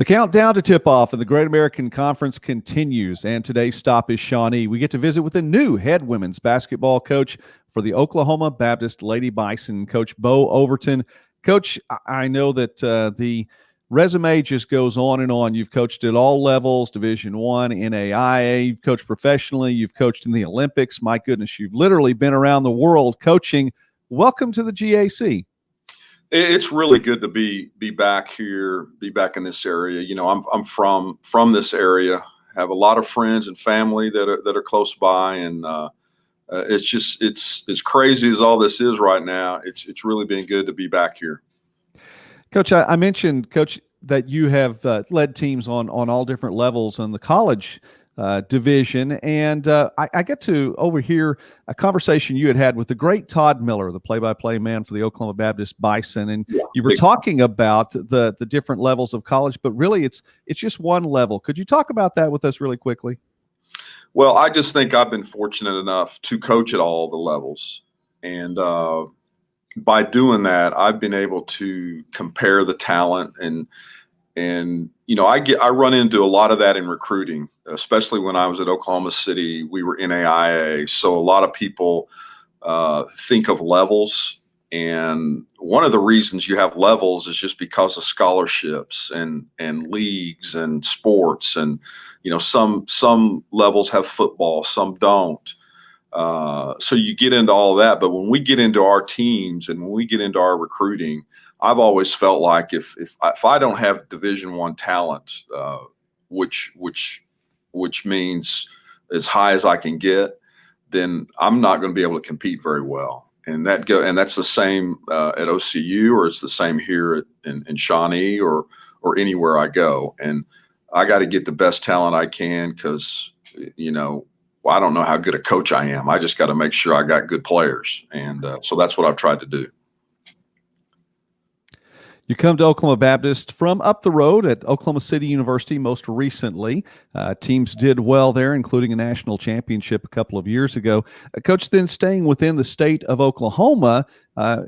The countdown to tip-off of the Great American Conference continues, and today's stop is Shawnee. We get to visit with the new head women's basketball coach for the Oklahoma Baptist Lady Bison, Coach Bo Overton. Coach, I know that the resume just goes on and on. You've coached at all levels, Division I, NAIA. You've coached professionally. You've coached in the Olympics. My goodness, you've literally been around the world coaching. Welcome to the GAC. It's really good to be back here, be back in this area. You know, I'm from this area. Have a lot of friends and family that are close by, and it's just it's as crazy as all this is right now. It's really been good to be back here. Coach, I mentioned, Coach, that you have led teams on all different levels in the college division, and I get to overhear a conversation you had with the great Todd Miller, the play-by-play man for the Oklahoma Baptist Bison, and you were talking about the different levels of college, but really it's just one level. Could you talk about that with us really quickly? Well, I just think I've been fortunate enough to coach at all the levels, and by doing that, I've been able to compare the talent and you know, I run into a lot of that in recruiting, especially when I was at Oklahoma City. We were NAIA, so a lot of people think of levels, and one of the reasons you have levels is just because of scholarships and leagues and sports, and you know, some levels have football, some don't. So you get into all that, but when we get into our teams and when we get into our recruiting, I've always felt like if I don't have Division I talent, which means as high as I can get, then I'm not going to be able to compete very well. And that's the same at OCU, or it's the same here in Shawnee or anywhere I go. And I got to get the best talent I can because, you know, I don't know how good a coach I am. I just got to make sure I got good players. And so that's what I've tried to do. You come to Oklahoma Baptist from up the road at Oklahoma City University most recently. Teams did well there, including a national championship a couple of years ago. Coach, then staying within the state of Oklahoma,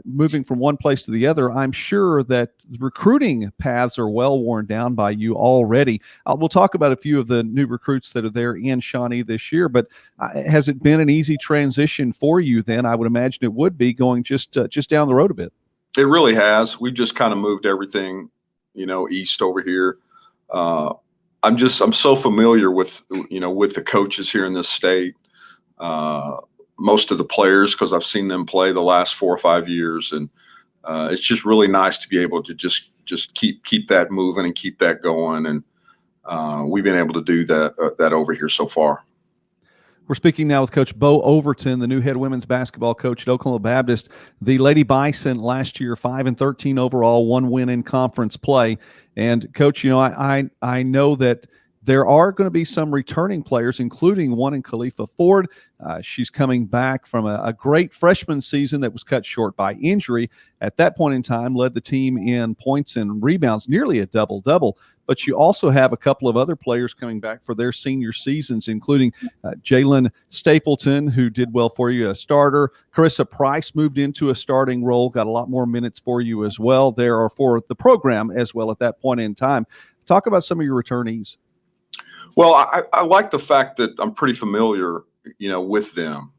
moving from one place to the other, I'm sure that recruiting paths are well worn down by you already. We'll talk about a few of the new recruits that are there in Shawnee this year, but has it been an easy transition for you then? I would imagine it would be, going just down the road a bit. It really has. We've just kind of moved everything, you know, east over here. I'm so familiar with, you know, with the coaches here in this state, most of the players, because I've seen them play the last 4 or 5 years, and it's just really nice to be able to just keep that moving and keep that going, and we've been able to do that over here so far. We're speaking now with Coach Bo Overton, the new head women's basketball coach at Oklahoma Baptist. The Lady Bison last year, 5-13 overall, 1 win in conference play. And Coach, you know, I know that there are going to be some returning players, including one in Khalifa Ford. She's coming back from a great freshman season that was cut short by injury. At that point in time, led the team in points and rebounds, nearly a double-double. But you also have a couple of other players coming back for their senior seasons, including Jalen Stapleton, who did well for you, a starter. Carissa Price moved into a starting role, got a lot more minutes for you as well there, or for the program as well at that point in time. Talk about some of your returnees. Well, I like the fact that I'm pretty familiar, you know, with them.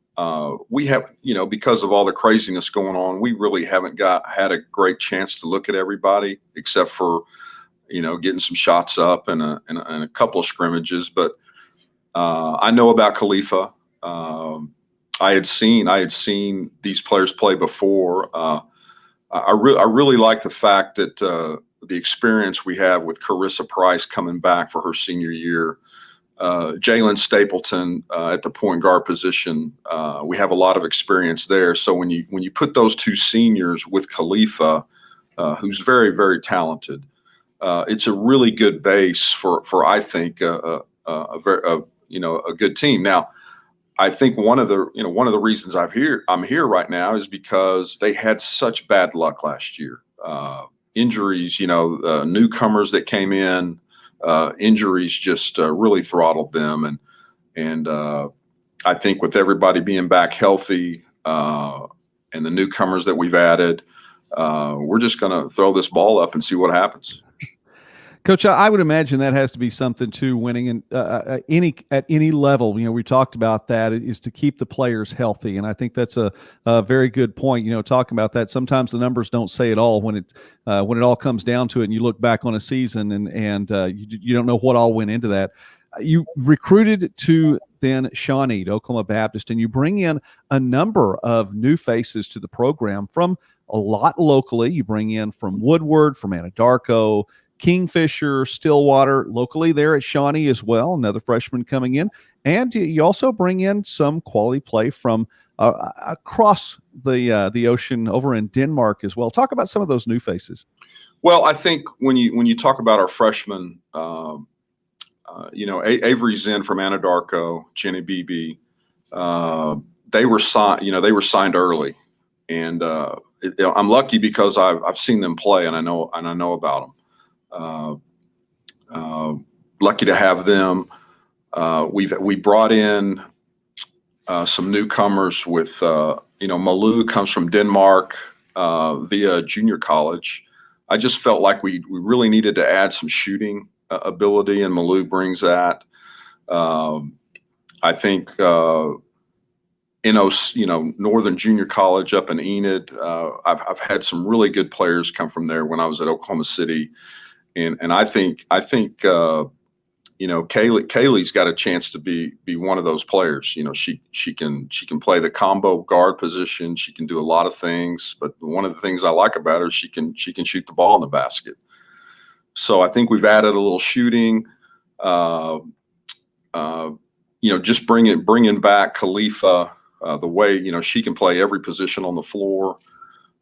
We have, you know, because of all the craziness going on, we really haven't had a great chance to look at everybody, except for, you know, getting some shots up and a couple of scrimmages. But I know about Khalifa. I had seen these players play before. I really like the fact that the experience we have with Carissa Price coming back for her senior year. Jalen Stapleton at the point guard position, we have a lot of experience there. So when you put those two seniors with Khalifa, who's very, very talented, it's a really good base for I think a good team. Now, I think one of the reasons I'm here right now is because they had such bad luck last year. Injuries, you know, newcomers that came in, injuries just really throttled them, and I think with everybody being back healthy and the newcomers that we've added, we're just going to throw this ball up and see what happens. Coach, I would imagine that has to be something too, winning and at any level. We talked about that is to keep the players healthy, and I think that's a very good point. Talking about that, sometimes the numbers don't say it all when it all comes down to it, and you look back on a season and you don't know what all went into that. You recruited to then Shawnee to Oklahoma Baptist, and you bring in a number of new faces to the program from a lot locally. You bring in from Woodward, from Anadarko, Kingfisher, Stillwater, locally there at Shawnee as well, another freshman coming in. And you also bring in some quality play from across the ocean over in Denmark as well. Talk about some of those new faces. Well, I think when you talk about our freshmen, Avery Zinn from Anadarko, Jenny Beebe, they were signed early, and I'm lucky because I've seen them play and I know about them. Lucky to have them. We brought in some newcomers with Malou comes from Denmark via junior college. I just felt like we really needed to add some shooting ability, and Malou brings that. I think Northern Junior College up in Enid. I've had some really good players come from there when I was at Oklahoma City. And I think Kaylee's got a chance to be one of those players. She can play the combo guard position. She can do a lot of things, but one of the things I like about her is she can shoot the ball in the basket. So I think we've added a little shooting. Just bringing back Khalifa, the way she can play every position on the floor.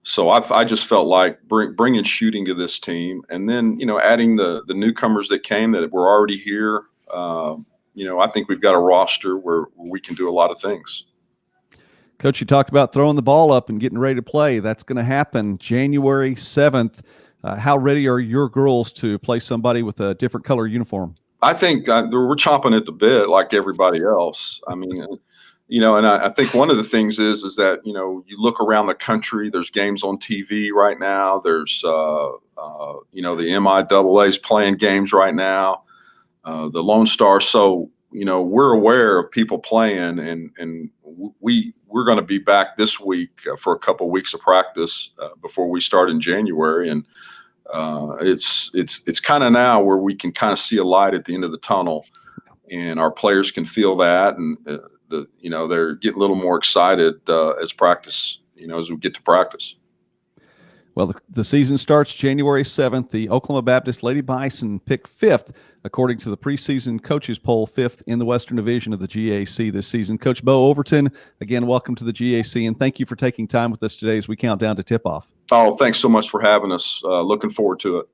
So I just felt like bringing shooting to this team, and then adding the newcomers that came that were already here. I think we've got a roster where we can do a lot of things. Coach, you talked about throwing the ball up and getting ready to play. That's going to happen January 7th. How ready are your girls to play somebody with a different color uniform? I think we're chomping at the bit like everybody else. I mean. And I think one of the things is that, you look around the country, there's games on TV right now. There's, the MIAA's playing games right now, the Lone Star. So, we're aware of people playing, and we're going to be back this week for a couple of weeks of practice before we start in January. And it's kind of now where we can kind of see a light at the end of the tunnel, and our players can feel that. And, they're getting a little more excited as we get to practice. Well, the season starts January 7th. The Oklahoma Baptist Lady Bison picked 5th, according to the preseason coaches poll, 5th in the Western Division of the GAC this season. Coach Bo Overton, again, welcome to the GAC, and thank you for taking time with us today as we count down to tip-off. Oh, thanks so much for having us. Looking forward to it.